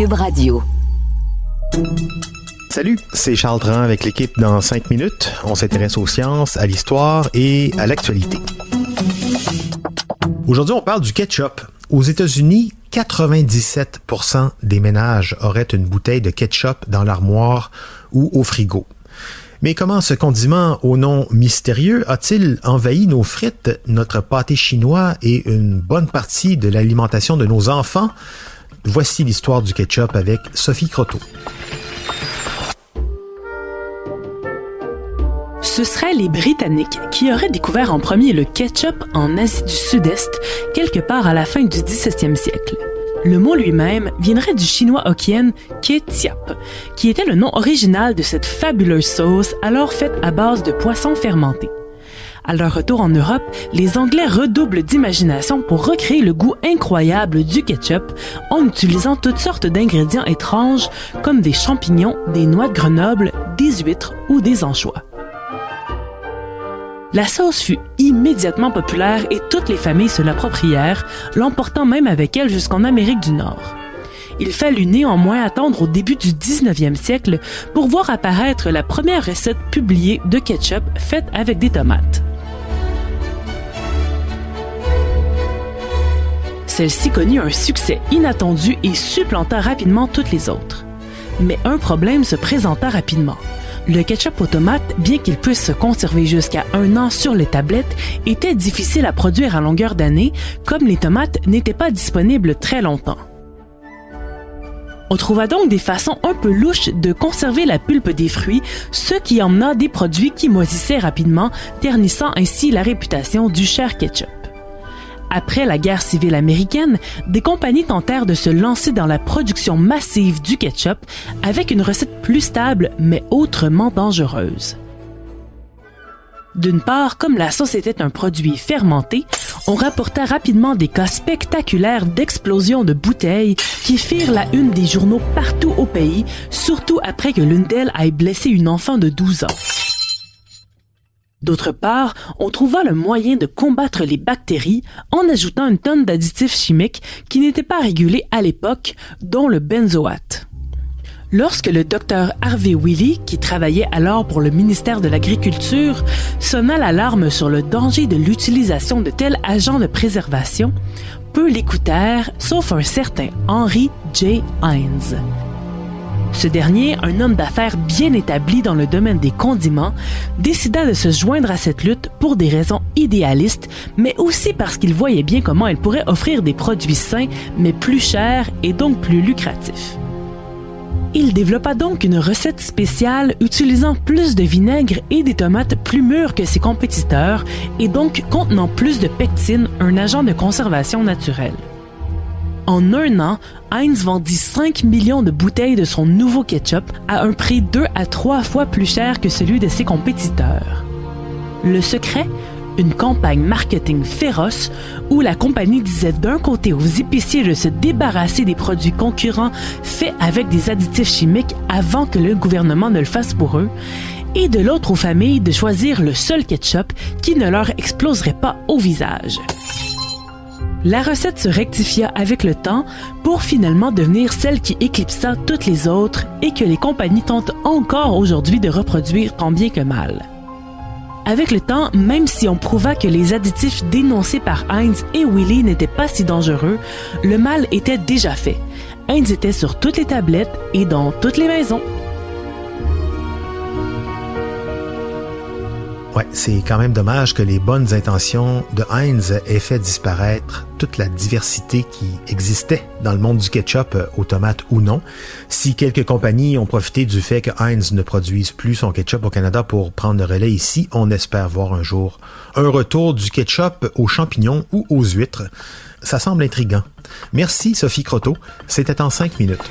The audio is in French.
Cube Radio. Salut, c'est Charles Dran avec l'équipe dans 5 minutes. On s'intéresse aux sciences, à l'histoire et à l'actualité. Aujourd'hui, on parle du ketchup. Aux États-Unis, 97% des ménages auraient une bouteille de ketchup dans l'armoire ou au frigo. Mais comment ce condiment au nom mystérieux a-t-il envahi nos frites, notre pâté chinois et une bonne partie de l'alimentation de nos enfants? Voici l'histoire du ketchup avec Sophie Croteau. Ce seraient les Britanniques qui auraient découvert en premier le ketchup en Asie du Sud-Est, quelque part à la fin du 17e siècle. Le mot lui-même viendrait du chinois hokkien ketchup, qui était le nom original de cette fabuleuse sauce alors faite à base de poissons fermentés. À leur retour en Europe, les Anglais redoublent d'imagination pour recréer le goût incroyable du ketchup en utilisant toutes sortes d'ingrédients étranges comme des champignons, des noix de Grenoble, des huîtres ou des anchois. La sauce fut immédiatement populaire et toutes les familles se l'approprièrent, l'emportant même avec elles jusqu'en Amérique du Nord. Il fallut néanmoins attendre au début du 19e siècle pour voir apparaître la première recette publiée de ketchup faite avec des tomates. Celle-ci connut un succès inattendu et supplanta rapidement toutes les autres. Mais un problème se présenta rapidement. Le ketchup aux tomates, bien qu'il puisse se conserver jusqu'à 1 an sur les tablettes, était difficile à produire à longueur d'année, comme les tomates n'étaient pas disponibles très longtemps. On trouva donc des façons un peu louches de conserver la pulpe des fruits, ce qui emmena des produits qui moisissaient rapidement, ternissant ainsi la réputation du cher ketchup. Après la guerre civile américaine, des compagnies tentèrent de se lancer dans la production massive du ketchup avec une recette plus stable mais autrement dangereuse. D'une part, comme la sauce était un produit fermenté, on rapporta rapidement des cas spectaculaires d'explosion de bouteilles qui firent la une des journaux partout au pays, surtout après que l'une d'elles ait blessé une enfant de 12 ans. D'autre part, on trouva le moyen de combattre les bactéries en ajoutant une tonne d'additifs chimiques qui n'étaient pas régulés à l'époque, dont le benzoate. Lorsque le docteur Harvey Willey, qui travaillait alors pour le ministère de l'Agriculture, sonna l'alarme sur le danger de l'utilisation de tels agents de préservation, peu l'écoutèrent, sauf un certain Henry J. Heinz. Ce dernier, un homme d'affaires bien établi dans le domaine des condiments, décida de se joindre à cette lutte pour des raisons idéalistes, mais aussi parce qu'il voyait bien comment il pourrait offrir des produits sains, mais plus chers et donc plus lucratifs. Il développa donc une recette spéciale utilisant plus de vinaigre et des tomates plus mûres que ses compétiteurs et donc contenant plus de pectine, un agent de conservation naturelle. En 1 an, Heinz vendit 5 millions de bouteilles de son nouveau ketchup à un prix 2 à 3 fois plus cher que celui de ses compétiteurs. Le secret? Une campagne marketing féroce où la compagnie disait d'un côté aux épiciers de se débarrasser des produits concurrents faits avec des additifs chimiques avant que le gouvernement ne le fasse pour eux, et de l'autre aux familles de choisir le seul ketchup qui ne leur exploserait pas au visage. La recette se rectifia avec le temps pour finalement devenir celle qui éclipsa toutes les autres et que les compagnies tentent encore aujourd'hui de reproduire tant bien que mal. Avec le temps, même si on prouva que les additifs dénoncés par Heinz et Willey n'étaient pas si dangereux, le mal était déjà fait. Heinz était sur toutes les tablettes et dans toutes les maisons. Ouais, c'est quand même dommage que les bonnes intentions de Heinz aient fait disparaître toute la diversité qui existait dans le monde du ketchup, aux tomates ou non. Si quelques compagnies ont profité du fait que Heinz ne produise plus son ketchup au Canada pour prendre le relais ici, on espère voir un jour un retour du ketchup aux champignons ou aux huîtres. Ça semble intriguant. Merci Sophie Croteau, c'était en 5 minutes.